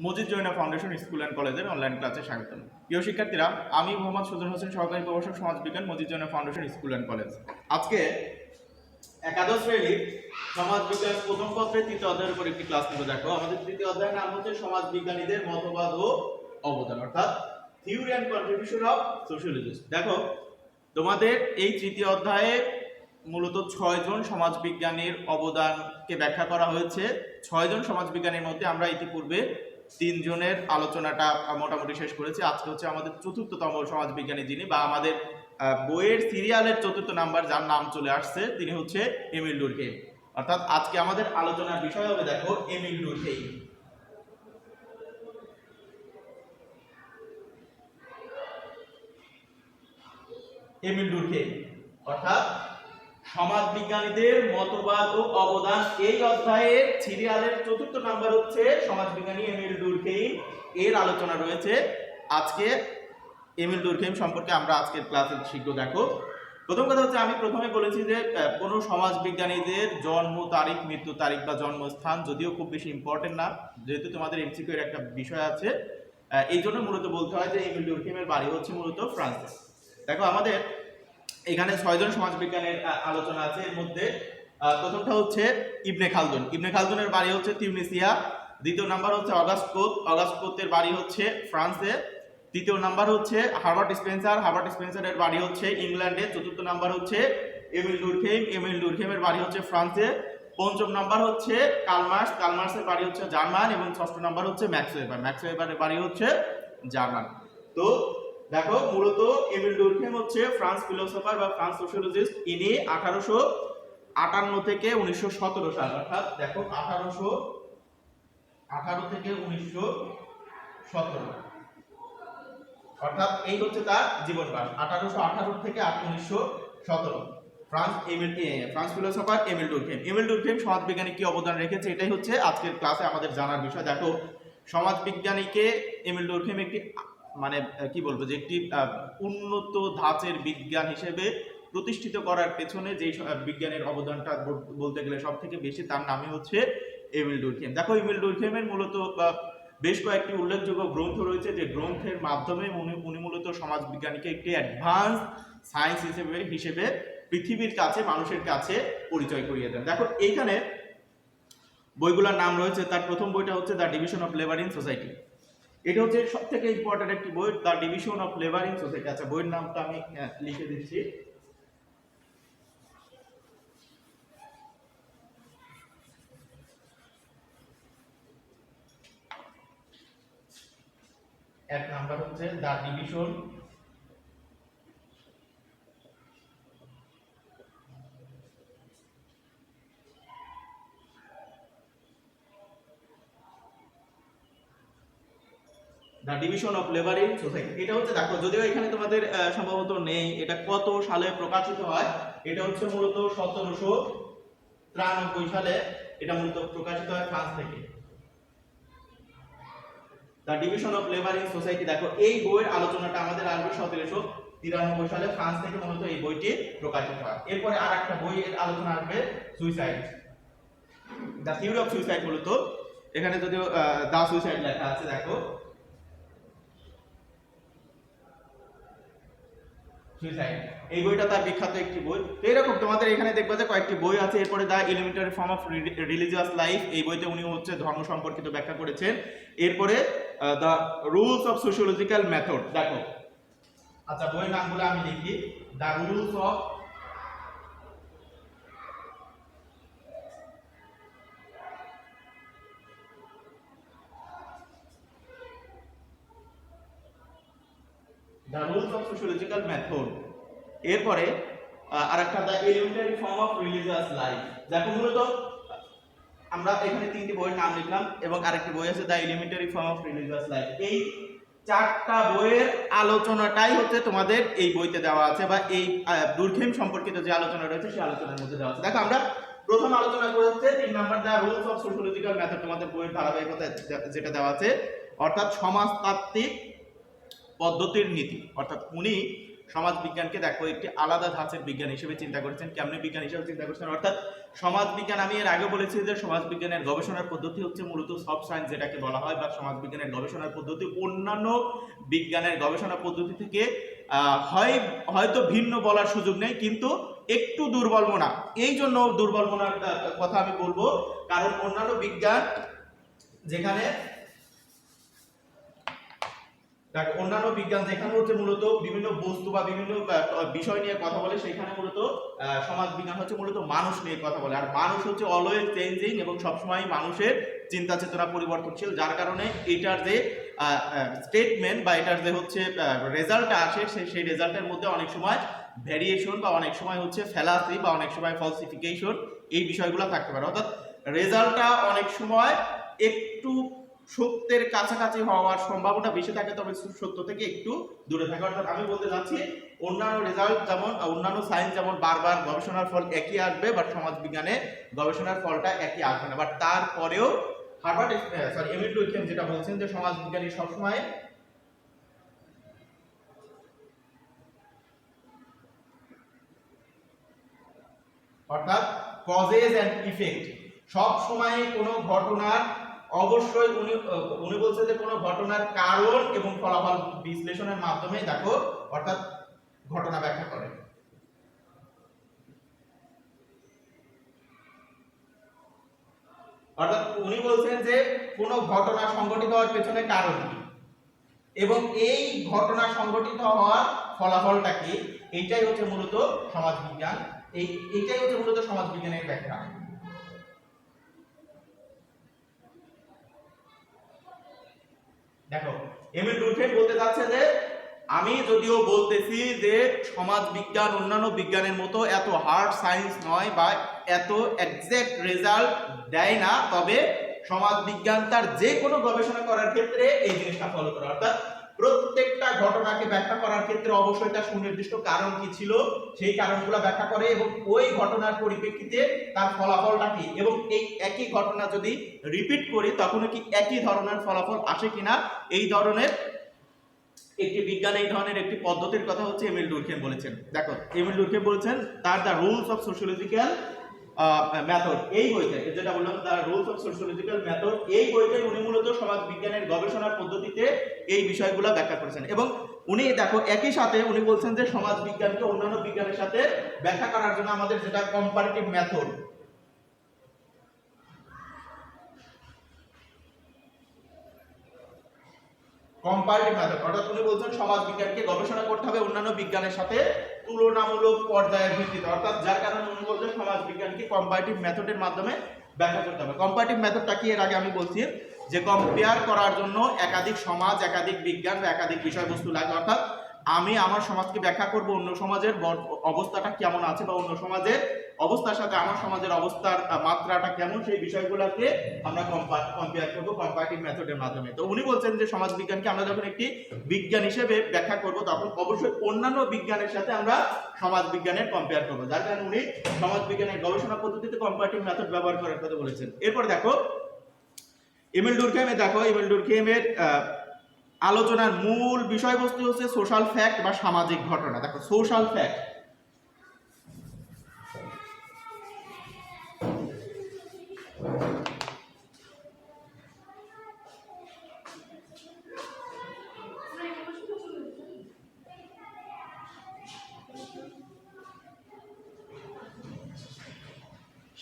Majid Joina foundation school and কলেজের online ক্লাসে স্বাগতম। প্রিয় শিক্ষার্থীরা, আমি মোহাম্মদ সুজন হোসেন, সহকারী প্রভাষক সমাজবিজ্ঞান, Majid Joina foundation school and college. আজকে একাদশ শ্রেণীর সমাজবিজ্ঞান প্রথম পত্রের তৃতীয় অধ্যায়ের উপর একটি ক্লাস নেব। দেখো, আমাদের তৃতীয় অধ্যায়ের নাম হচ্ছে সমাজবিজ্ঞানীদের মতবাদ ও অবদান, অর্থাৎ theory and contribution of sociologist. দেখো, তোমাদের এই তৃতীয় অধ্যায়ে মূলত 6 জন সমাজবিজ্ঞানীর অবদানকে ব্যাখ্যা করা হয়েছে। 6 জন সমাজবিজ্ঞানীর মধ্যে আমরা ইতিপূর্বে 3 জনের আলোচনাটা মোটামুটি শেষ করেছি। আজকে হচ্ছে আমাদের চতুর্থতম সমাজবিজ্ঞানী যিনি, বা আমাদের বইয়ের সিরিয়ালের 4th নাম্বার যার নাম চলে আসছে, তিনি হচ্ছে এমিল ডুরকেইম। অর্থাৎ আজকে আমাদের আলোচনার বিষয় হবে, দেখো, এমিল ডুরকেইম। এমিল ডুরকেইম অর্থাৎ সমাজবিজ্ঞানীদের মতবাদ ও অবদান। এই অধ্যায়ের সিরিয়ালের 4th নাম্বার হচ্ছে সমাজবিজ্ঞানী এমিল ডুরকেইম, এর আলোচনা রয়েছে। আজকে এমিল ডুরকেইম সম্পর্কে আমরা আজকের ক্লাসে শিখব। দেখো, প্রথম কথা হচ্ছে, আমি প্রথমে বলেছি যে কোনো সমাজবিজ্ঞানীদের জন্ম তারিখ, মৃত্যু তারিখ বা জন্মস্থান যদিও খুব বেশি ইম্পর্টেন্ট না, যেহেতু তোমাদের এমসিকিউ এর একটা বিষয় আছে, এই জন্য মূলত বলতে হয় যে এমিল ডুরকেইমের বাড়ি হচ্ছে মূলত ফ্রান্সে। দেখো, আমাদের এখানে 6 জন সমাজবিজ্ঞানের আলোচনা আছে। এর মধ্যে প্রথমটা হচ্ছে ইবনে খালদুন। ইবনে খালদুনের বাড়ি হচ্ছে তিউনিসিয়া। দ্বিতীয় নাম্বার হচ্ছে অগাস্ট কোত। অগাস্ট কোতের বাড়ি হচ্ছে ফ্রান্সে। তৃতীয় নাম্বার হচ্ছে হার্বার্ট স্পেন্সার। হার্বার্ট স্পেন্সারের বাড়ি হচ্ছে ইংল্যান্ডে। চতুর্থ নাম্বার হচ্ছে এমিল ডুরকেইম। এমিল ডুরকেইমের বাড়ি হচ্ছে ফ্রান্সে। পঞ্চম নাম্বার হচ্ছে কার্ল মার্কস। কার্ল মার্কসের বাড়ি হচ্ছে জার্মান। এবং ষষ্ঠ নাম্বার হচ্ছে ম্যাক্স ওয়েবার। ম্যাক্স ওয়েবারের বাড়ি হচ্ছে জার্মান। তো দেখো, মূলত এমিল ডুরকেইম হচ্ছে ফ্রান্স ফিলোসোফার বা ফ্রান্স সোশিওলজিস্ট। ইনি 1858 থেকে 1917 সাল, অর্থাৎ দেখো 1818 থেকে 1917, অর্থাৎ এই হচ্ছে তার জীবনকাল, 1818 থেকে 1917। France philosopher Emile Durkheim. Emile Durkheim সমাজবিজ্ঞানী কি অবদান রেখেছে, এটাই হচ্ছে আজকের ক্লাসে আমাদের জানার বিষয়। দেখো, সমাজবিজ্ঞানীকে এমিল ডুরকেইম একটি মানে কি বলবো, যে একটি উন্নত ধাঁচের বিজ্ঞান হিসেবে প্রতিষ্ঠিত করার পেছনে যে বিজ্ঞানের অবদানটা বলতে গেলে সব থেকে বেশি, তার নামই হচ্ছে এমিল ডুরকেইম। দেখো, এমিল ডুরকেইমের মূলত বেশ কয়েকটি উল্লেখযোগ্য গ্রন্থ রয়েছে, যে গ্রন্থের মাধ্যমে উনি মূলত সমাজবিজ্ঞানীকে একটি অ্যাডভান্স সায়েন্স হিসেবে পৃথিবীর কাছে, মানুষের কাছে পরিচয় করিয়ে দেন। দেখো, এইখানে বইগুলোর নাম রয়েছে। তার প্রথম বইটা হচ্ছে the division of labour in society. এটা হচ্ছে সব থেকে ইম্পর্টেন্ট একটি বই, the division of labour in society. আচ্ছা, বইয়ের নামটা আমি লিখে দিচ্ছি। এক নাম্বার হচ্ছে the division the division of labour in society. এটা হচ্ছে, দেখো, যদিও এখানে তোমাদের সম্ভবত নেই, এটা কত সালে প্রকাশিত হয়, এটা হচ্ছে মূলত 1793 সালে এটা মূলত প্রকাশিত হয় ফ্রান্স থেকে। The division of labour in society. দেখো, এই বইয়ের আলোচনাটা আমাদের আসবে 1793 সালে ফ্রান্স থেকে মূলত এই বইটি প্রকাশিত হয়। এরপরে আর একটা বইয়ের আলোচনা আসবে, suicide, the theory of suicide. মূলত এখানে যদিও দ্য সুইসাইড লেখা আছে, দেখো, সুইসাইড, এই বইটা তার বিখ্যাত একটি বই। তো এরকম তোমাদের এখানে দেখবে যে কয়েকটি বই আছে। এরপরে the elementary form of religious life, এই বইতে উনি হচ্ছে ধর্ম সম্পর্কিত ব্যাখ্যা করেছেন। এরপরে the rules of sociological method. দেখো, আচ্ছা, বইয়ের নামগুলো আমি লিখি। The rules of sociological method. এরপরে আরেকটা the elementary form of religious life. দেখো, মূলত আমরা এখানে 3টি বইয়ের নাম লিখলাম, এবং আরেকটি বই আছে the elementary form of religious life. এই 4টা বইয়ের আলোচনাটাই হচ্ছে তোমাদের এই বইতে দেওয়া আছে, বা এই ডুরকেইম সম্পর্কিত যে আলোচনা রয়েছে সেই আলোচনার মধ্যে দেওয়া আছে। দেখো, আমরা প্রথম আলোচনা করে হচ্ছে 3 number the rules of sociological method, তোমাদের বইয়ের ধারাবাহিকতা যেটা দেওয়া আছে, অর্থাৎ সমাজতাত্ত্বিক পদ্ধতির নীতি। অর্থাৎ উনি সমাজ বিজ্ঞানকে দেখো একটি আলাদা ধাঁচের বিজ্ঞান হিসেবে চিন্তা করেছেন। কেমনে বিজ্ঞান হিসেবে চিন্তা করছেন? অর্থাৎ সমাজ বিজ্ঞান, আমি এর আগে বলেছি যে সমাজ বিজ্ঞানের গবেষণার পদ্ধতি হচ্ছে মূলত সফট সায়েন্স যেটাকে বলা হয়, বা সমাজ বিজ্ঞানের গবেষণার পদ্ধতি অন্যান্য বিজ্ঞানের গবেষণা পদ্ধতি থেকে হয়তো ভিন্ন বলার সুযোগ নেই, কিন্তু একটু দুর্বল মনা। এই জন্য দুর্বল মনার কথা আমি বলবো, কারণ অন্যান্য বিজ্ঞান যেখানে হচ্ছে মূলত বিভিন্ন বস্তু বা বিভিন্ন বিষয় নিয়ে কথা বলে, সেখানে মূলত সমাজ বিজ্ঞান হচ্ছে মূলত মানুষ নিয়ে কথা বলে। আর মানুষ হচ্ছে অলওয়েজ চেঞ্জিং এবং সবসময় মানুষের চিন্তা চেতনা পরিবর্তনশীল, যার কারণে এটার যে স্টেটমেন্ট বা এটার যে হচ্ছে রেজাল্টটা আসে, সেই রেজাল্টের মধ্যে অনেক সময় ভেরিয়েশন বা অনেক সময় হচ্ছে ফ্যালাসি বা অনেক সময় ফলসিফিকেশন, এই বিষয়গুলো থাকতে পারে। অর্থাৎ রেজাল্টটা অনেক সময় একটু সত্যের কাছাকাছি হওয়ার সম্ভাবনা বেশি থাকে, তবে সত্য থেকে একটু দূরে থাকে। অর্থাৎ আমি বলতে চাচ্ছি অন্যান্য রেজাল্ট যেমন অন্যান্য সায়েন্স যেমন বারবার গবেষণার ফল একই আসবে, বাট সমাজ বিজ্ঞানে গবেষণার ফলটা একই আসবে না। বাট তারপরেও এমিল ডুরখেম যেটা বলছেন যে সমাজ বিজ্ঞানী সবসময় অর্থাৎ কজেস এন্ড ইফেক্ট, সব সময় কোনো ঘটনার অবশ্যই উনি বলছেন যে কোনো ঘটনার কারণ এবং ফলাফল বিশ্লেষণের মাধ্যমে দেখো অর্থাৎ ঘটনা ব্যাখ্যা করে। অর্থাৎ উনি বলছেন যে কোনো ঘটনা সংঘটিত হওয়ার পেছনে কারণ কি এবং এই ঘটনা সংঘটিত হওয়ার ফলাফলটা কি, এইটাই হচ্ছে মূলত সমাজবিজ্ঞান, এইটাই হচ্ছে মূলত সমাজবিজ্ঞানের ব্যাখ্যা। দেখো এমিল ডুরখেম বলতে চাচ্ছে যে আমি যদিও বলতেছি যে সমাজ বিজ্ঞান অন্যান্য বিজ্ঞানের মতো এত হার্ড সায়েন্স নয় বা এত এক্সাক্ট রেজাল্ট দেয় না, তবে সমাজ বিজ্ঞান তার যে কোনো গবেষণা করার ক্ষেত্রে এই জিনিসটা ফলো করে। অর্থাৎ প্রত্যেকটা ঘটনাকে ব্যাখ্যা করার ক্ষেত্রে অবশ্যই তার সুনির্দিষ্ট কারণ কি ছিল সেই কারণগুলো ব্যাখ্যা করে এবং ওই ঘটনার পরিপ্রেক্ষিতে তার ফলাফলটা কি, এবং এই একই ঘটনা যদি রিপিট করি তখন কি একই ধরনের ফলাফল আসে কিনা, এই ধরনের একটি বিজ্ঞান, এই ধরনের একটি পদ্ধতির কথা হচ্ছে এমিল ডুরখেম বলেছেন। দেখো এমিল ডুরখেম বলেছেন তার the rules of sociological method, এই বইতে যেটা বললাম the rules of sociological method, এই বইতে উনি মূলত সমাজ বিজ্ঞানের গবেষণার পদ্ধতিতে এই বিষয়গুলো ব্যাখ্যা করেছেন। এবং উনি দেখো একই সাথে উনি বলছেন যে সমাজ বিজ্ঞানকে অন্যান্য বিজ্ঞানের সাথে ব্যাখ্যা করার জন্য আমাদের যেটা কম্পারেটিভ মেথড, কম্পারেটিভ মেথড, অর্থাৎ উনি বলছেন সমাজ বিজ্ঞানকে গবেষণা করতে হবে অন্যান্য বিজ্ঞানের সাথে তুলনামূলক পর্যায়ের ভিত্তিতে। অর্থাৎ যার কারণে উনি বলছেন সমাজ বিজ্ঞানকে কম্পারেটিভ মেথডের মাধ্যমে ব্যাখ্যা করতে হবে। কম্পারেটিভ মেথডটা কি এর আগে আমি বলছি যে কম্পেয়ার করার জন্য একাধিক সমাজ, একাধিক বিজ্ঞান বা একাধিক বিষয়বস্তু লাগে। অর্থাৎ আমি আমার সমাজকে ব্যাখ্যা করব অন্য সমাজের অবস্থাটা কেমন আছে বা অন্য সমাজের অবস্থার সাথে আমার সমাজের অবস্থার মাত্রাটা কেমন, সেই বিষয়গুলোকে আমরা কম্পেয়ার করব কম্পারেটিভ মেথডের মাধ্যমে। তো উনি বলছেন যে সমাজ বিজ্ঞানকে আমরা যখন একটি বিজ্ঞান হিসেবে ব্যাখ্যা করব তখন অবশ্যই অন্যান্য বিজ্ঞানের সাথে আমরা সমাজ বিজ্ঞানের কম্পেয়ার করব, যার কারণে উনি সমাজ বিজ্ঞানের গবেষণা পদ্ধতিতে কম্পারেটিভ মেথড ব্যবহার করার কথা বলেছেন। এরপর দেখো এমিল ডুরখেমের আলোচনার মূল বিষয়বস্তু হচ্ছে সোশ্যাল ফ্যাক্ট বা সামাজিক ঘটনা। দেখো সোশ্যাল ফ্যাক্ট,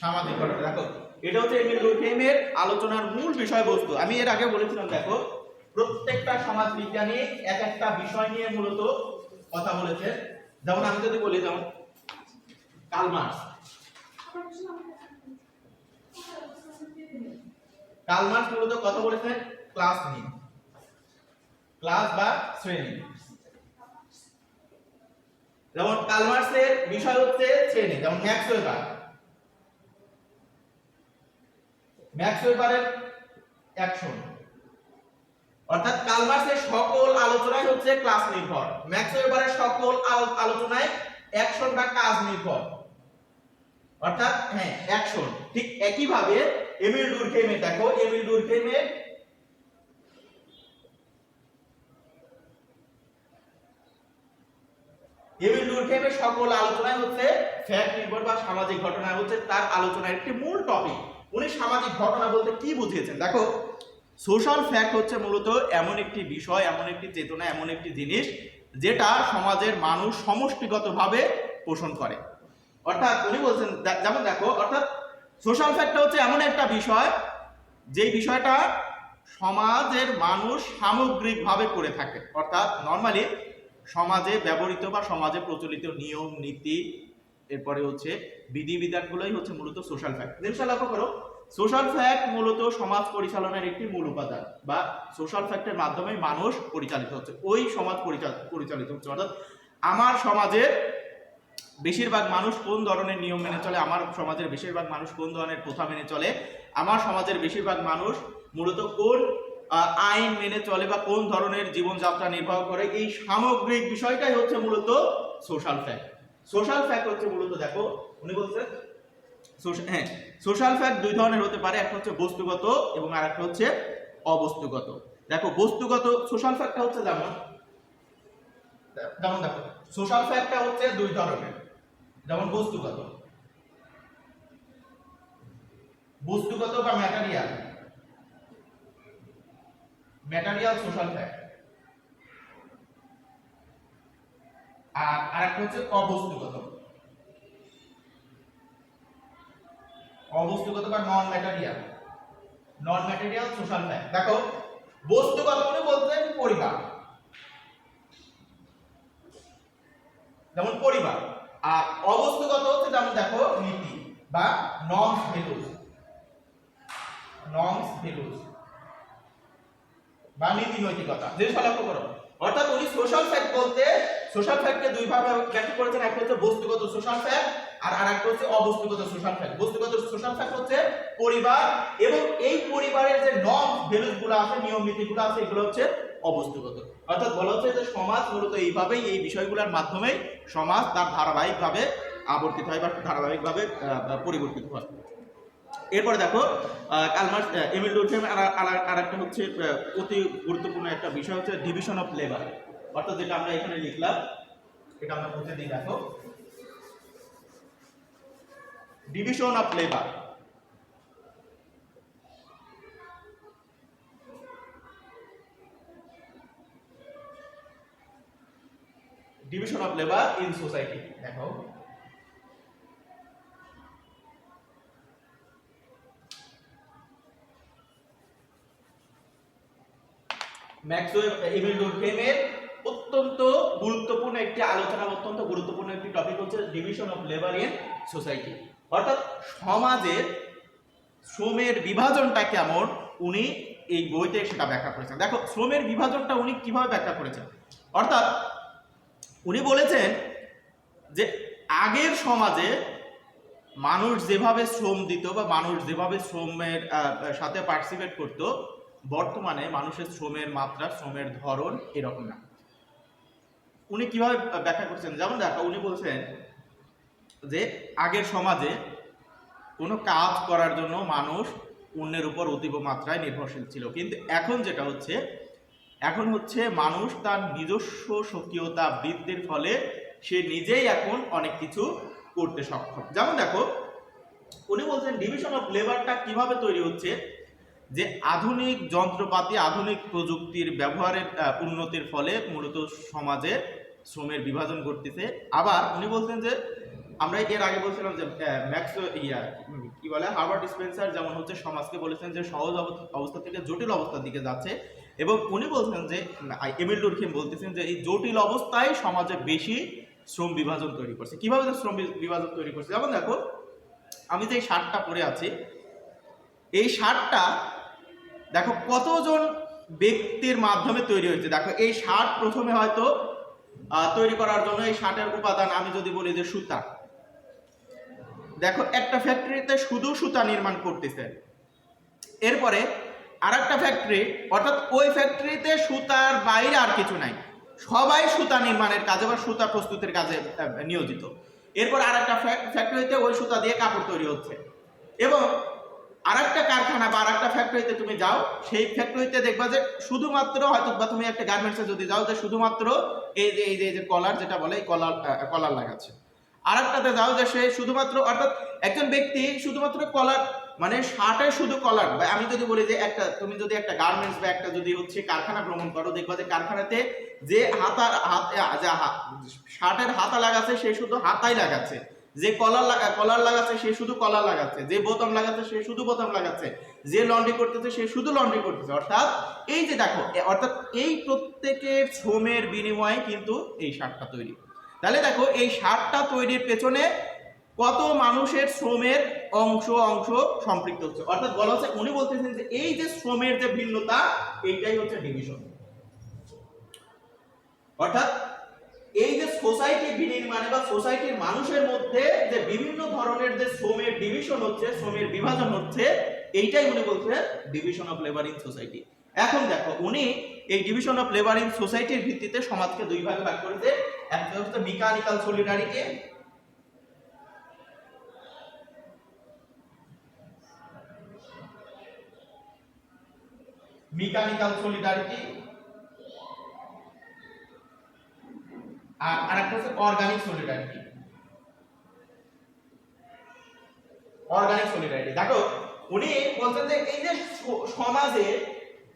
সামাজিক ঘটনা, দেখো এটা হচ্ছে এমিল ডুরখেমের আলোচনার মূল বিষয়বস্তু। আমি এর আগে বলেছিলাম দেখো প্রত্যেকটা সমাজ বিজ্ঞানী এক একটা বিষয় নিয়ে মূলত কথা বলেছে। যেমন আমি যদি বলি, যেমন কার্ল মার্কস মূলত কথা বলেছেন ক্লাস নিয়ে, ক্লাস বা শ্রেণী। যেমন কার্ল মার্কসের বিষয় হচ্ছে শ্রেণী, যেমন ম্যাক্স ওয়েবারের অ্যাকশন, অর্থাৎ কার্ল মার্কসের সকল আলোচনায় হচ্ছে ক্লাস নির্ভর, ম্যাক্স ওয়েবারের সকল আলোচনায় অ্যাকশন বা কাজ নির্ভর, অর্থাৎ হ্যাঁ অ্যাকশন। ঠিক একই ভাবে এমিল ডুরখেমের দেখো এমিল ডুরখেমের এমিল ডুরখেইমের সকল আলোচনায় হচ্ছে ফ্যাক্ট নির্ভর বা সামাজিক ঘটনা হচ্ছে তার আলোচনার একটি মূল টপিক। উনি সামাজিক ঘটনা বলতে কি বুঝিয়েছেন? দেখো, সোশ্যাল ফ্যাক্ট হচ্ছে মূলত এমন একটি বিষয়, এমন একটি চেতনা, এমন একটি জিনিস যেটা সমাজের মানুষ সমষ্টিগতভাবে পোষণ করে। অর্থাৎ উনি বলছেন, যেমন দেখো, অর্থাৎ সোশ্যাল ফ্যাক্টটা হচ্ছে এমন একটা বিষয় যেই বিষয়টা সমাজের মানুষ সামগ্রিকভাবে করে থাকে। অর্থাৎ নর্মালি সমাজে ব্যবহৃত বা সমাজে প্রচলিত নিয়ম নীতি, এরপরে হচ্ছে বিধিবিধানগুলোই হচ্ছে মূলত সোশ্যাল ফ্যাক্ট। জিনিসটা লক্ষ্য করো, সোশ্যাল ফ্যাক্ট মূলত সমাজ পরিচালনার একটি মূল উপাদান, বা সোশ্যাল ফ্যাক্টের মাধ্যমে মানুষ পরিচালিত হচ্ছে, ওই সমাজ পরিচালিত হচ্ছে। অর্থাৎ আমার সমাজের বেশিরভাগ মানুষ কোন ধরনের নিয়ম মেনে চলে, আমার সমাজের বেশিরভাগ মানুষ কোন ধরনের প্রথা মেনে চলে, আমার সমাজের বেশিরভাগ মানুষ মূলত কোন আইন মেনে চলে বা কোন ধরনের জীবনযাত্রা নির্বাহ করে, এই সামগ্রিক বিষয়টাই হচ্ছে মূলত সোশ্যাল ফ্যাক্ট। সোশ্যাল ফ্যাক্ট হচ্ছে মূলত, দেখো উনি বলছেন সোশ্যাল ফ্যাক্ট দুই ধরনের হতে পারে, একটা হচ্ছে বস্তুগত এবং আরেকটা হচ্ছে অবস্তুগত। দেখো, বস্তুগত সোশ্যাল ফ্যাক্টটা হচ্ছে যেমন দেখো, সোশ্যাল ফ্যাক্টটা হচ্ছে দুই ধরনের। যেমন বস্তুগত বা ম্যাটেরিয়াল সোশ্যাল ফ্যাক্ট, আর আরেকটা হচ্ছে অবস্তুগত বা নন ম্যাটেরিয়াল সোশ্যাল ফ্যাক্ট। দেখো, বস্তুগত মানে বলতে পরিবার, যেমন পরিবার, আর অবস্তুগত হচ্ছে যেমন দেখো নীতি বা নর্মস ভ্যালুস বা নীতি নৈতিকতা। জিনিসটা লক্ষ্য করো, অর্থাৎ উনি সোশ্যাল ফ্যাক্ট বলতে সোশ্যাল ফ্যাক্টকে দুই ভাবে ব্যাখ্যা করেছেন। একটা হচ্ছে বস্তুগত সোশ্যাল ফ্যাক্ট আর আরেকটা হচ্ছে অবস্তুগত সোশ্যাল ফ্যাক্ট। বস্তুগত সোশ্যাল ফ্যাক্ট হচ্ছে পরিবার, এবং এই পরিবারের যে নর্মস ভ্যালুস গুলো আছে, নিয়ম নীতিগুলো আছে, এগুলো হচ্ছে অবস্তুগত। অর্থাৎ বলা হচ্ছে যে সমাজ মূলত এইভাবেই, এই বিষয়গুলোর মাধ্যমেই সমাজ তার ধারাবাহিকভাবে আবর্তিত হয় বা ধারাবাহিকভাবে পরিবর্তিত হয়। এরপরে দেখো, এমিল ডুরখেইম আর একটা হচ্ছে অতি গুরুত্বপূর্ণ একটা বিষয় হচ্ছে ডিভিশন অফ লেবার। অর্থাৎ যেটা আমরা এখানে লিখলাম, এটা আমরা বুঝে দিই। দেখো, division of labour, division of labour in society. দেখো, এমিল ডুরখেইমের অত্যন্ত গুরুত্বপূর্ণ একটি আলোচনা, অত্যন্ত গুরুত্বপূর্ণ একটি টপিক হচ্ছে division of labour in society. অর্থাৎ সমাজের শ্রমের বিভাজনটা কেমন, উনি এই বইতে সেটা ব্যাখ্যা করেছেন। দেখো, শ্রমের বিভাজনটা উনি কিভাবে ব্যাখ্যা করেছেন। অর্থাৎ উনি বলেছেন যে আগের সমাজে মানুষ যেভাবে শ্রম দিত বা মানুষ যেভাবে শ্রমের সাথে পার্টিসিপেট করত, বর্তমানে মানুষের শ্রমের মাত্রা, শ্রমের ধরন এরকম না। উনি কিভাবে ব্যাখ্যা করছেন? যেমন দেখো, উনি বলছেন যে আগের সমাজে কোনো কাজ করার জন্য মানুষ অন্যের উপর অতীব মাত্রায় নির্ভরশীল ছিল, কিন্তু এখন যেটা হচ্ছে, এখন হচ্ছে মানুষ তার নিজস্ব স্বকীয়তা বৃদ্ধির ফলে সে নিজেই এখন অনেক কিছু করতে সক্ষম। যেমন দেখো, উনি বলছেন ডিভিশন অফ লেবারটা কিভাবে তৈরি হচ্ছে, যে আধুনিক যন্ত্রপাতি, আধুনিক প্রযুক্তির ব্যবহারের উন্নতির ফলে মূলত সমাজে শ্রমের বিভাজন ঘটতেছে। আবার উনি বলছেন যে, আমরা এর আগে বলছিলাম যে হার্বার্ট স্পেন্সার যেমন হচ্ছে সমাজকে বলেছেন যে সহজ অবস্থা থেকে জটিল অবস্থার দিকে যাচ্ছে, এবং উনি বলছেন যে, এমিল ডুরখেইম বলতেছেন যে এই জটিল অবস্থায় সমাজে বেশি শ্রম বিভাজন তৈরি করছে। কিভাবে শ্রম বিভাজন তৈরি করছে? যেমন দেখো, আমি যে শার্টটা পরে আছি, এই শার্টটা দেখো কতজন ব্যক্তির মাধ্যমে তৈরি হয়েছে। দেখো, এই শার্ট প্রথমে হয়তো তৈরি করার জন্য এই শার্টের উপাদান আমি যদি বলি যে সুতা, দেখো একটা ফ্যাক্টরিতে শুধু সুতা নির্মাণ করতেছে, এরপরে আরেকটা ফ্যাক্টরি, অর্থাৎ ওই ফ্যাক্টরিতে সুতার বাইরে আর কিছু নাই, সবাই সুতা নির্মাণের কাজে বা সুতা প্রস্তুতের কাজে নিয়োজিত। এরপর আরেকটা ফ্যাক্টরিতে ওই সুতা দিয়ে কাপড় তৈরি হচ্ছে, এবং আরেকটা কারখানা বা আরেকটা ফ্যাক্টরিতে তুমি যাও, সেই ফ্যাক্টরিতে দেখবা যে শুধুমাত্র হয়তো বা তুমি একটা গার্মেন্টসে যদি যাও যে শুধুমাত্র এই যে কলার যেটা বলে এই কলার লাগাচ্ছে। আরেকটাতে যাও যে সে শুধুমাত্র, অর্থাৎ একজন ব্যক্তি শুধুমাত্র কলার মানে শার্টের শুধু কলার, বা আমি যদি বলি যে একটা তুমি যদি একটা গার্মেন্টস বা একটা যদি হচ্ছে কারখানা ভ্রমণ করো, দেখবা যে কারখানাতে যে শার্টের হাতা লাগাচ্ছে সে শুধু হাতাই লাগাচ্ছে, যে কলার লাগাচ্ছে সে শুধু কলার লাগাচ্ছে, যে বোতাম লাগাচ্ছে সে শুধু বোতাম লাগাচ্ছে, যে লন্ড্রি করতেছে সে শুধু লন্ড্রি করতেছে। অর্থাৎ এই যে দেখো, অর্থাৎ এই প্রত্যেকের শ্রমের বিনিময়ে কিন্তু এই শার্টটা তৈরি। তাহলে দেখো এই শার্টটা তৈরির পেছনে কত মানুষের শ্রমের অংশ সম্পৃক্ত হচ্ছে। অর্থাৎ বলা হচ্ছে, উনি বলতেছেন যে এই যে শ্রমের যে ভিন্নতা, এইটাই হচ্ছে ডিভিশন। অর্থাৎ এই যে সোসাইটি বিনির্মাণে বা সোসাইটির মানুষের মধ্যে যে বিভিন্ন ধরনের যে শ্রমের ডিভিশন হচ্ছে, শ্রমের বিভাজন হচ্ছে, এইটাই উনি বলছেন division of labour in society. এখন দেখো উনি এই ডিভিশন অফ লেবার ইন সোসাইটির ভিত্তিতে সমাজকে দুই ভাগে ভাগ করেছে। একটা হচ্ছে মেকানিক্যাল সলিডারিটি, আর আরেকটা হচ্ছে অর্গানিক সলিডারিটি। দেখো উনি বলছেন যে এই যে সমাজে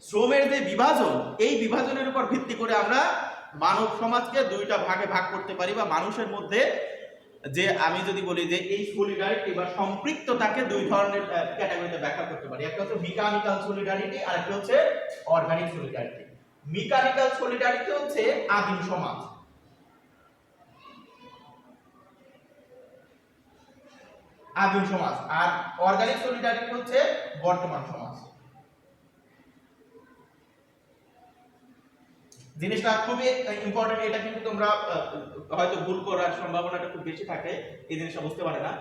শ্রমের যে বিভাজন, এই বিভাজনের উপর ভিত্তি করে আমরা মানব সমাজকে দুইটা ভাগে ভাগ করতে পারি, বা মানুষের মধ্যে যে আমি যদি বলি যে এই সলিডারিটি বা সম্পৃক্ততাকে দুই ধরনের ক্যাটাগরিতে ব্যাখ্যা করতে পারি। একটা হচ্ছে মেকানিক্যাল সলিডারিটি, আর একটা হচ্ছে অর্গানিক সলিডারিটি। মেকানিক্যাল সলিডারিটি হচ্ছে আদিম সমাজ, আর অর্গানিক সলিডারিটি হচ্ছে বর্তমান সমাজ। জিনিসটা খুবই ইম্পর্টেন্ট, এটা কিন্তু তোমরা হয়তো ভুল করার সম্ভাবনাটা খুব বেশি থাকে, এই জিনিসটা বুঝতে পারে না।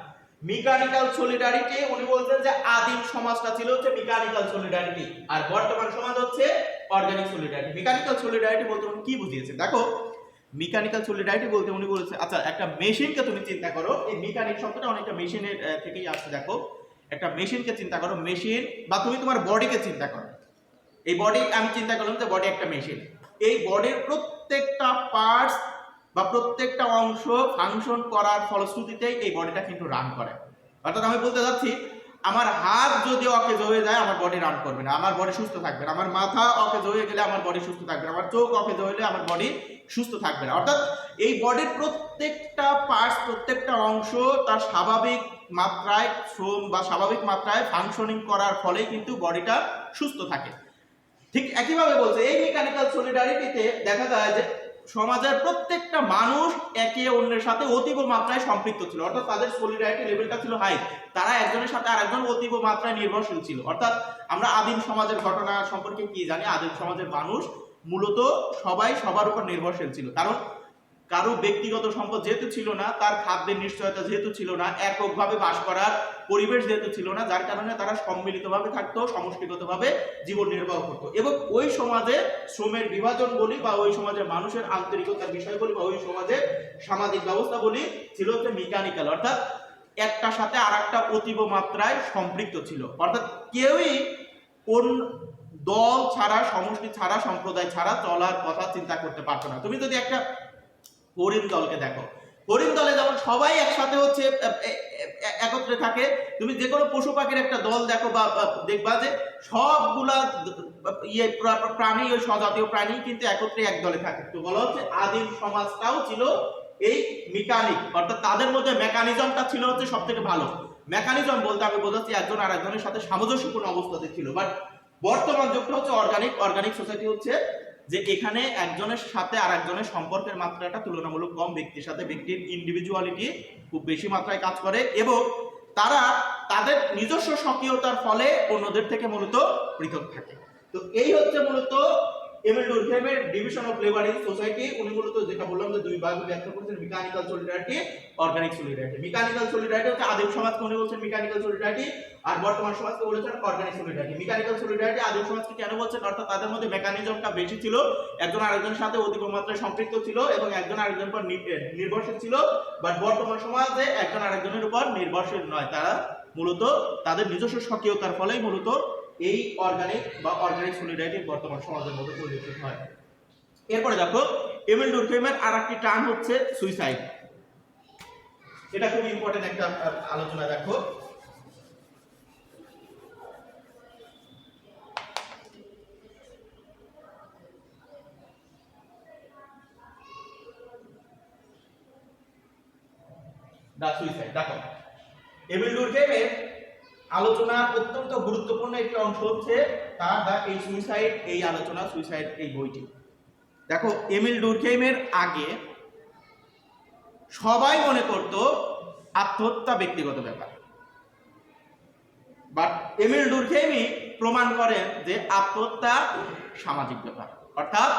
মেকানিক্যাল সলিডারিটি উনি বলছেন যে আদিম সমাজটা ছিল হচ্ছে মেকানিক্যাল সলিডারিটি, আর বর্তমান সমাজ হচ্ছে অর্গানিক সলিডারিটি। মেকানিক্যাল সলিডারিটি বলতে উনি কি বুঝিয়েছেন দেখো, মেকানিক্যাল সলিডারিটি বলতে উনি বলেছে, আচ্ছা একটা মেশিনকে তুমি চিন্তা করো, এই মেকানিক শব্দটা অনেকটা মেশিনের থেকেই আসছে। দেখো একটা মেশিনকে চিন্তা করো, মেশিন বা তুমি তোমার বডিকে চিন্তা করো, এই বডি আমি চিন্তা করলাম যে বডি একটা মেশিন, এই বডির প্রত্যেকটা পার্টস বা প্রত্যেকটা অংশ ফাংশন করার ফলশ্রুতিতেই এই বডিটা কিন্তু রান করে। অর্থাৎ আমি বলতে যাচ্ছি, আমার হাত যদি অকেজ হয়ে যায় আমার বডি রান করবে না, আমার বডি সুস্থ থাকবে না। আমার মাথা অকেজ হয়ে গেলে আমার বডি সুস্থ থাকবে না, আমার চোখ অকেজ হলে আমার বডি সুস্থ থাকবে না। অর্থাৎ এই বডির প্রত্যেকটা পার্টস, প্রত্যেকটা অংশ তার স্বাভাবিক মাত্রায় শ্রম বা স্বাভাবিক মাত্রায় ফাংশনিং করার ফলেই কিন্তু বডিটা সুস্থ থাকে। ঠিক একইভাবে বলছে এই মেকানিক্যাল সলিডারিটিতে দেখা যায় যে সমাজের প্রত্যেকটা মানুষ একে অন্যের সাথে অতীব মাত্রায় সম্পৃক্ত ছিল, অর্থাৎ তাদের সলিডারিটি লেভেলটা ছিল হাই, তারা একজনের সাথে আরেকজন অতীব মাত্রায় নির্ভরশীল ছিল। অর্থাৎ আমরা আদিম সমাজের ঘটনা সম্পর্কে কি জানি, আদিম সমাজের মানুষ মূলত সবাই সবার উপর নির্ভরশীল ছিল, কারণ কারো ব্যক্তিগত সম্পদ যেহেতু ছিল না, তার খাদ্যের নিশ্চয়তা যেহেতু ছিল না, এককভাবে বাস করার পরিবেশ যেহেতু ছিল না, যার কারণে তারা সম্মিলিতভাবে থাকতো, সমষ্টিগতভাবে জীবন নির্বাহ করতো। এবং ওই সমাজে শ্রমের বিভাজন বলি বা ওই সমাজের মানুষের আন্তরিকতার বিষয় বলি বা ওই সমাজের সামাজিক ব্যবস্থা বলি ছিল হচ্ছে মেকানিক্যাল, অর্থাৎ একটার সাথে আর একটা অতীব মাত্রায় সম্পৃক্ত ছিল। অর্থাৎ কেউই কোন দল ছাড়া, সমষ্টি ছাড়া, সম্প্রদায় ছাড়া চলার কথা চিন্তা করতে পারতো না। তুমি যদি একটা হরিণ দলকে দেখো, হরিণ দলে যেমন সবাই একসাথে হচ্ছে একত্রে থাকে, তুমি যে কোনো পশু পাখির একটা দল দেখো বা দেখবা যে সবগুলা প্রাণী, ওই স্বজাতীয় প্রাণী কিন্তু একত্রে এক দলে থাকে। তো বলা হচ্ছে আদিম সমাজটাও ছিল এই মেকানিক, অর্থাৎ তাদের মধ্যে মেকানিজমটা ছিল হচ্ছে সব থেকে ভালো। মেকানিজম বলতে আমি বোঝাচ্ছি একজন আর একজনের সাথে সামঞ্জস্যপূর্ণ অবস্থাতে ছিল। বাট বর্তমান যুগটা হচ্ছে অর্গানিক সোসাইটি, হচ্ছে যে এখানে একজনের সাথে আর একজনের সম্পর্কের মাত্রাটা তুলনামূলক কম, ব্যক্তির সাথে ব্যক্তির ইন্ডিভিজুয়ালিটি খুব বেশি মাত্রায় কাজ করে, এবং তারা তাদের নিজস্ব স্বকীয়তার ফলে অন্যদের থেকে মূলত পৃথক থাকে। তো এই হচ্ছে মূলত এমিল ডুরকহেমের division of labour in society. উনি মূলত যেটা বললাম যে দুই ভাগে ব্যাখ্যা করেছেন, mechanical solidarity, organic solidarity. Mechanical solidarity হচ্ছে আদিম সমাজকে উনি বলছেন মেকানিক্যাল সলিডারিটি, আর বর্তমান সমাজকে বলেছেন অর্গানিক সলিডারিটি। মেকানিক্যাল সলিডারিটি আদিম সমাজকে কেন বলছেন, অর্থাৎ তাদের মধ্যে মেকানিজমটা বেশি ছিল, একজন আরেকজনের সাথে অতীব মাত্রায় সম্পৃক্ত ছিল এবং একজন আরেকজনের উপর নির্ভরশীল ছিল। বাট বর্তমান সমাজে একজন আরেকজনের উপর নির্ভরশীল নয়, তারা মূলত তাদের নিজস্ব স্বকীয়তার ফলেই মূলত এই অর্গানিক সলিডারিটি বর্তমান সমাজের মধ্যে পরিলক্ষিত হয়। এরপরে দেখো এমিল ডুরকহেইমের আরেকটি টার্ম হচ্ছে সুইসাইড। এটা খুব ইম্পর্টেন্ট একটা আলোচনা। দেখো দা সুইসাইড। দেখো এমিল ডুরকহেইমের আলোচনার অত্যন্ত গুরুত্বপূর্ণ একটি অংশ হচ্ছে তার দা এই সুইসাইড, এই আলোচনা সুইসাইড এই বইটি। দেখো এমিল ডুরকহেইমের আগে সবাই মনে করত আত্মহত্যা ব্যক্তিগত ব্যাপার, বাট এমিল ডুরকহেইমই প্রমাণ করেন যে আত্মহত্যা সামাজিক ব্যাপার, অর্থাৎ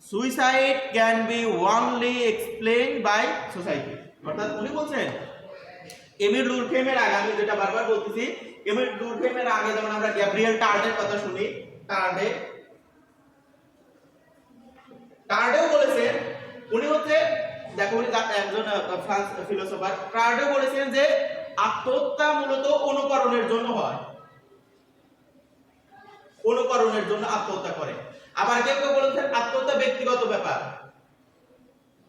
suicide can be only explain by society. অর্থাৎ উনি বলছেন এমিল ডুরকহেইমের আগে, আমি যেটা বারবার বলতেছি, এমিল ডুরকহেইমের আগে যেমন আমরা গ্যাব্রিয়েল টার্ডের কথা শুনি, টার্ডেও বলেছেন, উনি হচ্ছে দেখো উনি একজন ফ্রান্স ফিলোসোফার, টার্ডেও বলেছেন যে আত্মহত্যা মূলত অনুকরণের জন্য হয়, অনুকরণের জন্য আত্মহত্যা করে। আবার কেউ কেউ বলেছেন আত্মহত্যা ব্যক্তিগত ব্যাপার,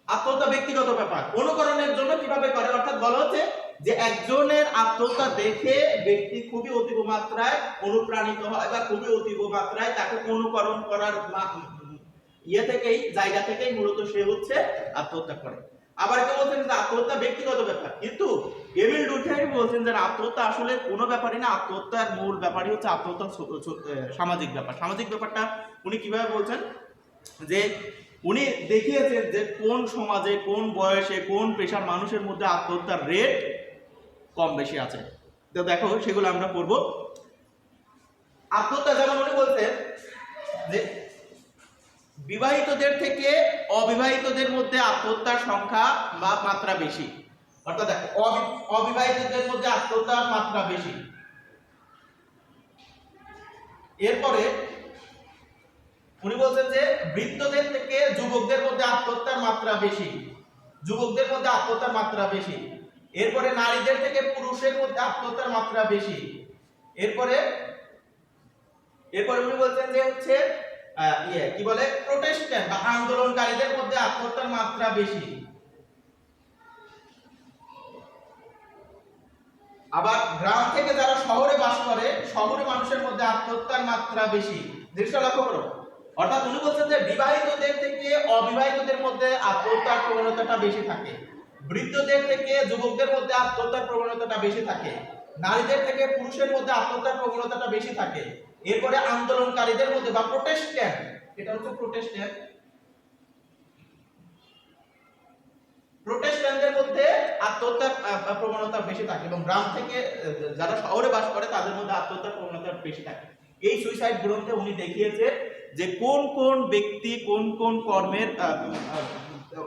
আত্মহত্যা ব্যক্তিগত ব্যাপার, অনুকরণের জন্য কিভাবে করে, অর্থাৎ বলা হচ্ছে যে একজনের আত্মহত্যা দেখে ব্যক্তি খুবই অতীব মাত্রায় অনুপ্রাণিত হয় বা খুবই অতীব মাত্রায় তাকে অনুকরণ করার জায়গা থেকেই মূলত সে হচ্ছে আত্মহত্যা করে। আবার কেউ বলছেন যে আত্মহত্যা ব্যক্তিগত ব্যাপার, কিন্তু এমিল ডুরকহেইম বলছেন যে আত্মহত্যা আসলে কোনো ব্যাপারই না, আত্মহত্যার মূল ব্যাপারই হচ্ছে আত্মহত্যা সামাজিক ব্যাপার। সামাজিক ব্যাপারটা উনি কিভাবে বলছেন, যে উনি দেখিয়েছেন যে কোন সমাজে, কোন বয়সে, কোন পেশার মানুষের মধ্যে আত্মহত্যার রেট কম বেশি আছে। তো দেখো সেগুলো আমরা পড়বো। আত্মহত্যা যেমন উনি বলছেন যে বিবাহিতদের থেকে অবিবাহিতদের মধ্যে আত্মহত্যার সংখ্যা বা মাত্রা বেশি, অর্থাৎ দেখো অবিবাহিতদের মধ্যে আত্মহত্যার মাত্রা বেশি। এরপরে উনি বলছেন যে বৃদ্ধদের থেকে যুবকদের মধ্যে আত্মহত্যার মাত্রা বেশি, যুবকদের মধ্যে আত্মহত্যার মাত্রা বেশি। এরপরে নারীদের থেকে পুরুষের মধ্যে আত্মহত্যার মাত্রা বেশি। এরপরে উনি বলছেন যে হচ্ছে কি বলে প্রোটেস্ট্যান্ট বা আন্দোলনকারীদের মধ্যে আত্মহত্যার মাত্রা বেশি। আবার গ্রাম থেকে যারা শহরে বাস করে, শহরে মানুষের মধ্যে আত্মহত্যার মাত্রা বেশি। দৃশ্যটা লক্ষ্য করো, অর্থাৎ উনি বলছেন যে বিবাহিতদের থেকে অবিবাহিতদের মধ্যে আত্মহত্যার প্রবণতাটা বেশি থাকে, বৃদ্ধদের থেকে যুবকদের মধ্যে আত্মহত্যার প্রবণতাটা বেশি থাকে, নারীদের থেকে পুরুষের মধ্যে আত্মহত্যার প্রবণতাটা বেশি থাকে। এরপরে আন্দোলনকারীদের মধ্যে বা প্রোটেস্ট্যান্ট, এটা হচ্ছে প্রোটেস্ট্যান্টদের মধ্যে আত্মহত্যার প্রবণতা বেশি থাকে, এবং গ্রাম থেকে যারা শহরে বাস করে তাদের মধ্যে আত্মহত্যার প্রবণতা বেশি থাকে। এই সুইসাইড গ্রন্থে উনি দেখিয়েছে যে কোন কোন ব্যক্তি কোন কোন কর্মের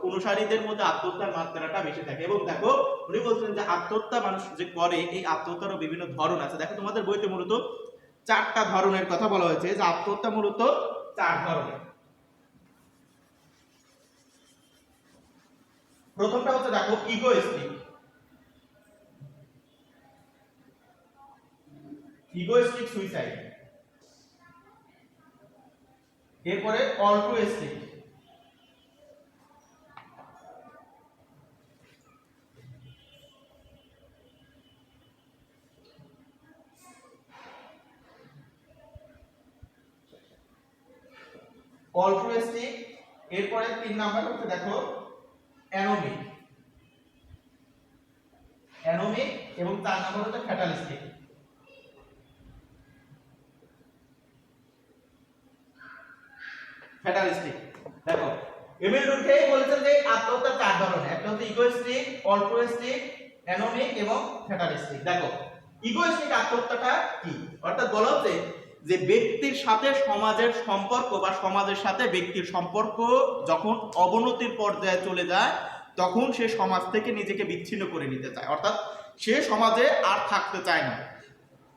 অনুসারীদের মধ্যে আত্মহত্যার মাত্রাটা বেশি থাকে। এবং দেখো উনি বলছেন যে আত্মহত্যা মানুষ যে করে, এই আত্মহত্যারও বিভিন্ন ধরন আছে। দেখো তোমাদের বইতে মূলত 4টা ধরনের কথা বলা হয়েছে, যে আত্মহত্যা মূলত 4 ধরনের। প্রথমটা হচ্ছে দেখো ইগোইস্টিক সুইসাইড। এরপরে অল্ট্রুইস্টিক, এরপরে 3 নাম্বার হচ্ছে দেখো অ্যানোমিক, এবং 4 নাম্বার হচ্ছে ফ্যাটালিস্টিক। দেখো এমিল ডুরকহেইম বলেছেন যে আত্মহত্যা 4 ধরনের, একটা হচ্ছে ইগোইস্টিক, অল্ট্রুইস্টিক, অ্যানোমিক এবং ফ্যাটালিস্টিক। দেখো ইগোইস্টিক আত্মহত্যাটা কি, অর্থাৎ বলা হচ্ছে যে ব্যক্তির সাথে সমাজের সম্পর্ক বা সমাজের সাথে ব্যক্তির সম্পর্ক যখন অবনতির পর্যায়ে চলে যায়, তখন সে সমাজ থেকে নিজেকে বিচ্ছিন্ন করে নিতে চায়, অর্থাৎ সে সমাজে আর থাকতে চায় না।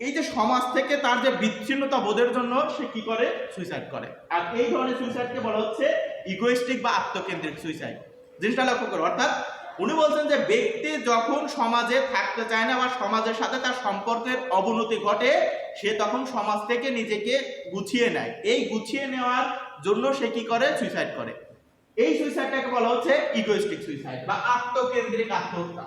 এই যে সমাজ থেকে তার যে বিচ্ছিন্নতা বোধের জন্য সে কি করে, সুইসাইড করে। আর এই ধরনের সুইসাইডকে বলা হচ্ছে ইগোইস্টিক বা আত্মকেন্দ্রিক সুইসাইড। জিনিসটা লক্ষ্য করো, অর্থাৎ উনি বলছেন যে ব্যক্তি যখন সমাজে থাকতে চায় না বা সমাজের সাথে তার সম্পর্কের অবনতি ঘটে, সে তখন সমাজ থেকে নিজেকে গুছিয়ে নেয়। এই গুছিয়ে নেওয়ার জন্য সে কি করে? সুইসাইড করে। এই সুইসাইডটাকে বলা হচ্ছে ইগোইস্টিক সুইসাইড বা আত্মকেন্দ্রিক আত্মহত্যা।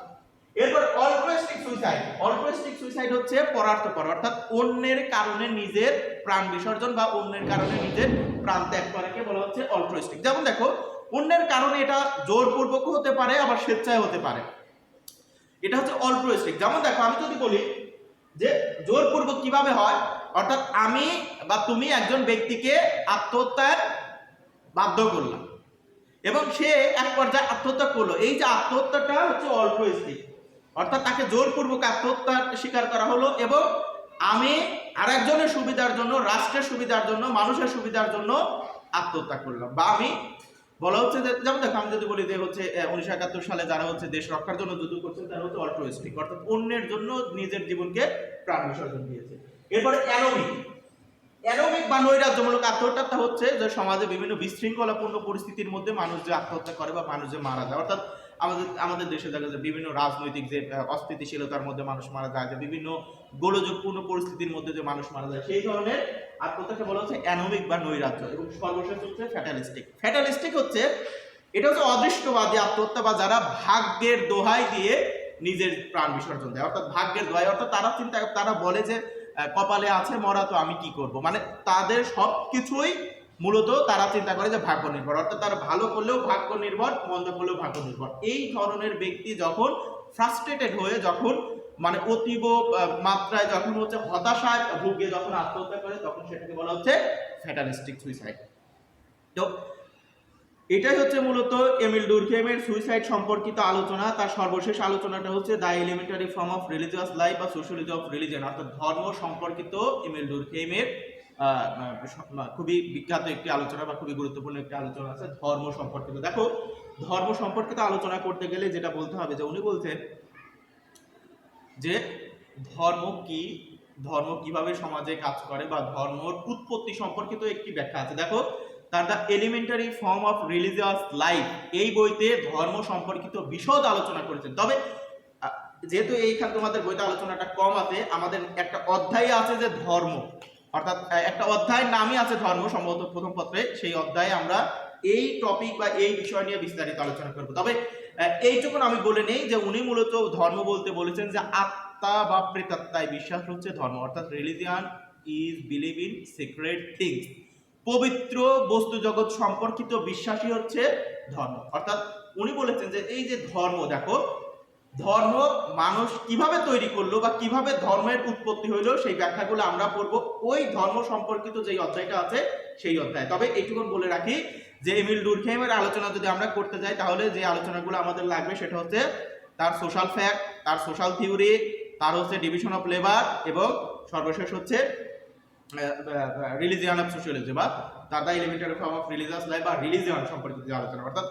এরপর অল্ট্রুইস্টিক সুইসাইড। অল্ট্রুইস্টিক সুইসাইড হচ্ছে পরার্থপর, অর্থাৎ অন্যের কারণে নিজের প্রাণ বিসর্জন বা অন্যের কারণে নিজের প্রাণ ত্যাগ করাকে বলা হচ্ছে অল্ট্রুইস্টিক। যেমন দেখো, অন্যের কারণে এটা জোরপূর্বক হতে পারে, আবার স্বেচ্ছায় হতে পারে, এটা হচ্ছে অল্ট্রুইস্টিক। যেমন দেখো, আমি যদি বলি যে জোরপূর্বক কিভাবে হয়, অর্থাৎ আমি বা তুমি একজন ব্যক্তিকে আত্মহত্যায় বাধ্য করলাম এবং সে এক পর্যায়ে আত্মহত্যা করলো। এই যে আত্মহত্যাটা হচ্ছে অল্ট্রুইস্টিক, অর্থাৎ তাকে জোরপূর্বক আত্মহত্যার শিকার করা হলো এবং আমি আরেকজনের সুবিধার জন্য, রাষ্ট্রের সুবিধার জন্য, মানুষের সুবিধার জন্য আত্মহত্যা করলাম। বা আমি বলা হচ্ছে যে, যেমন দেখো, আমি যদি বলি যে হচ্ছে 1971 সালে যারা হচ্ছে দেশ রক্ষার জন্য যুদ্ধ করছেন তারা হচ্ছে অল্ট্রুইস্টিক, অর্থাৎ অন্যের জন্য নিজের জীবনকে প্রাণ বিসর্জন দিয়েছে। এরপরে অ্যানোমিক। অ্যানোমিক বা নৈরাজ্যমূলক আত্মহত্যা হচ্ছে যে সমাজে বিভিন্ন বিশৃঙ্খলাপূর্ণ পরিস্থিতির মধ্যে মানুষ যে আত্মহত্যা করে বা মানুষ যে মারা যায়, অর্থাৎ আমাদের দেশে দেখা যায় বিভিন্ন রাজনৈতিক যে অস্থিতিশীলতার মধ্যে মানুষ মারা যায়, যে বিভিন্ন গোলযোগপূর্ণ পরিস্থিতির মধ্যে যে মানুষ মারা যায়, সেই ধরনের আত্মহত্যাকে বলা হচ্ছে অ্যানোমিক বা নৈরাজ্য। এবং সর্বশেষ হচ্ছে ফ্যাটালিস্টিক। ফ্যাটালিস্টিক হচ্ছে, এটা হচ্ছে অদৃষ্টবাদী আত্মহত্যা বা যারা ভাগ্যের দোহাই দিয়ে নিজের প্রাণ বিসর্জন দেয়, অর্থাৎ ভাগ্যের দোহাই, অর্থাৎ তারা বলে যে কপালে আছে মরা, তো আমি কি করব, মানে তাদের সবকিছুই মূলত তারা চিন্তা করে যে ভাগ্য নির্ভর, অর্থাৎ তারা ভালো করলেও ভাগ্য নির্ভর, মন্দ করলেও ভাগ্য নির্ভর। এই ধরনের ব্যক্তি যখন ফ্রাস্ট্রেটেড হয়ে, যখন মানে অতীব মাত্রায় যখন হচ্ছে হতাশায় ভুগে যখন আত্মহত্যা করে, তখন সেটাকে বলা হচ্ছে ফ্যাটালিস্টিক সুইসাইড। তো এটাই হচ্ছে মূলত এমিল ডুরখেইমের সুইসাইড সম্পর্কিত আলোচনা। তার সর্বশেষ আলোচনাটা হচ্ছে the elementary form of religious life বা সোশিয়োলজি অফ রিলিজিয়ন, অর্থাৎ ধর্ম সম্পর্কিত এমিল ডুরখেইমের খুবই বিখ্যাত একটি আলোচনা বা খুবই গুরুত্বপূর্ণ একটি আলোচনা আছে ধর্ম সম্পর্কিত। দেখো, ধর্ম সম্পর্কিত আলোচনা করতে গেলে যেটা বলতে হবে, যে উনি বলছেন যে ধর্ম কি, ধর্ম কিভাবে সমাজে কাজ করে বা ধর্মর উৎপত্তি সম্পর্কিত একটি ব্যাখ্যা আছে। দেখো, তার the elementary form of religious life এই বইতে ধর্ম সম্পর্কিত বিশদ আলোচনা করেছেন। তবে যেহেতু এইখানে তোমাদের বইতে আলোচনাটা কম আছে, আমাদের একটা অধ্যায় আছে যে ধর্ম, অর্থাৎ একটা অধ্যায়ের নামই আছে ধর্ম, সম্ভবত প্রথম পত্রে, সেই অধ্যায়ে আমরা এই টপিক বা এই বিষয় নিয়ে বিস্তারিত আলোচনা করব। তবে এইটুকুন আমি বলে নেই যে উনি মূলত ধর্ম বলতে বলেছেন যে আত্মা বা প্রেতাত্মায় বিশ্বাস হচ্ছে ধর্ম, অর্থাৎ religion is believe in secret things, পবিত্র বস্তু জগৎ সম্পর্কিত বিশ্বাসই হচ্ছে ধর্ম। অর্থাৎ উনি বলেছেন যে এই যে ধর্ম, দেখো ধর্ম মানুষ কিভাবে তৈরি করলো বা কিভাবে ধর্মের উৎপত্তি হইলো, সেই ব্যাখ্যাগুলো আমরা পড়বো ওই ধর্ম সম্পর্কিত যেই অধ্যায়টা আছে সেই অধ্যায়। তবে এইটুকু বলে রাখি যে এমিল ডুরখেইমের আলোচনা যদি আমরা করতে যাই, তাহলে যে আলোচনাগুলো আমাদের লাগবে সেটা হচ্ছে তার সোশ্যাল ফ্যাক্ট, তার সোশ্যাল থিওরি, তার হচ্ছে ডিভিশন অফ লেবার, এবং সর্বশেষ হচ্ছে রিলিজিয়ন অফ সোশিয়োলজি বা তার the elementary form of religious life বা রিলিজিয়ন সম্পর্কিত যে আলোচনা। অর্থাৎ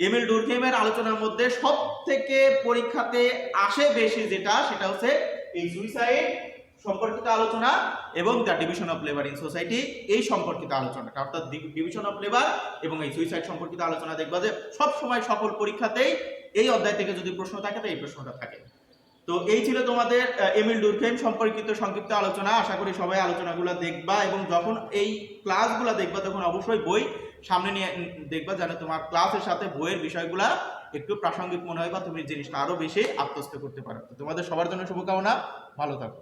এমিল ডুরখেইমের আলোচনার মধ্যে সব থেকে পরীক্ষাতে আসে বেশি যেটা, সেটা হচ্ছে এই সুইসাইড সম্পর্কিত আলোচনা এবং the division of labour in society এই সম্পর্কিত আলোচনাটা। অর্থাৎ ডিভিশন অফ লেবার এবং এই সুইসাইড সম্পর্কিত আলোচনা দেখবা যে সব সময় সকল পরীক্ষাতেই এই অধ্যায় থেকে যদি প্রশ্ন থাকে তো এই প্রশ্নটা থাকে। তো এই ছিল তোমাদের এমিল ডুরখেইম সম্পর্কিত সংক্ষিপ্ত আলোচনা। আশা করি সবাই আলোচনাগুলো দেখবা এবং যখন এই ক্লাসগুলো দেখবা তখন অবশ্যই বই সামনে নিয়ে দেখবা, যেন তোমার ক্লাসের সাথে বইয়ের বিষয়গুলা একটু প্রাসঙ্গিক মনে হয় বা তুমি জিনিসটা আরো বেশি আত্মস্থ করতে পারো। তো তোমাদের সবার জন্য শুভকামনা, ভালো থাকো।